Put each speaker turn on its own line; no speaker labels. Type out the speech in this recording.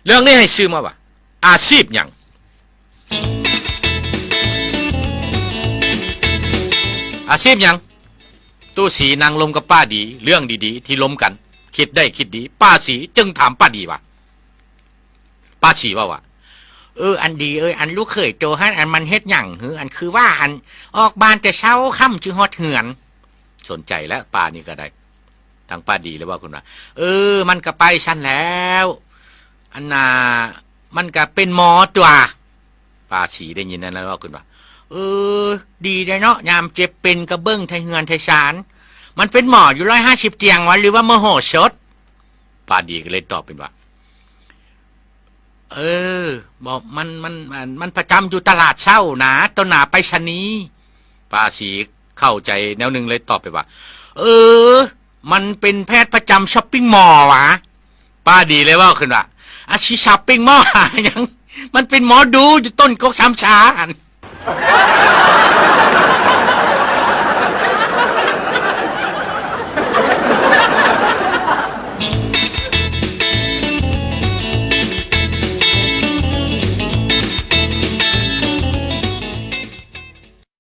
เรื่องนี้ให้ชื่อมาว่าอาชีพหยังอาชีพหยังตู้สีนางลมกับป้าดีเรื่องดีๆที่ล้มกันคิดได้คิดดีป้าสีจึงถามป้าดีว่าป้าสีว่าอันดีอันลูกเขยโตฮันอันมันเฮ็ดหยังอันคือว่าอันออกบ้านแต่เช้าค่ำจึงฮอดเหือนสนใจแล้วป้านี่ก็ได้ทางป้าดีเลยว่าคุณว่ามันก็ไปชั้นแล้วอันน่ะมันก็เป็นหมอตัวป้าสีได้ยินนั้นว่าคุณว่าดีได้เนาะยามเจ็บเป็นกระเบื้องไทยเฮือนไทยสารมันเป็นหมออยู่150เตียงวะหรือว่าโมโหชดป้าดีก็เลยตอบเป็นว่าบอกมันประจำอยู่ตลาดเช่านะต้นหนาไปชนีป้าสีเข้าใจแนวหนึ่งเลยตอบไปว่ามันเป็นแพทย์ประจำช้อปปิ้งมอลล์วะป้าดีเลยว่าขึ้นว่าอาชีพช้อปปิ้งมอลล์ยังมันเป็นหมอดูอยู่ต้นกกช้ำชา